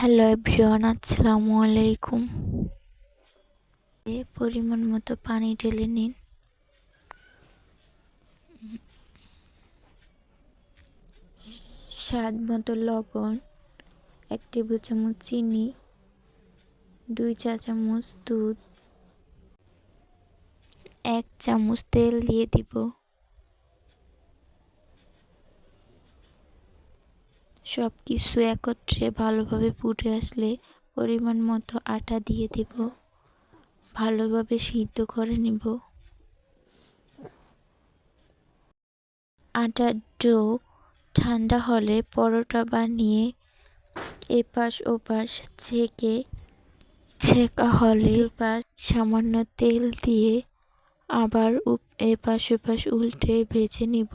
Hello everyone, আসসালামু আলাইকুম। পরিমাণ মতো পানি ঢেলে নিন। স্বাদ মতো লবণ, 1 টেবিল চামচ চিনি, 2 চা চামচ দুধ, 1 চামচ তেল দিয়ে দিব। সব কিছু একত্রে ভালোভাবে ফুটে আসলে পরিমাণ মতো আটা দিয়ে দিব। ভালোভাবে সিদ্ধ করে নিব। আটার ডো ঠান্ডা হলে পরোটা বানিয়ে এপাশ ওপাশ ছেঁকা হলে পাশ সামান্য তেল দিয়ে আবার এপাশ ওপাশ উল্টে ভেজে নিব।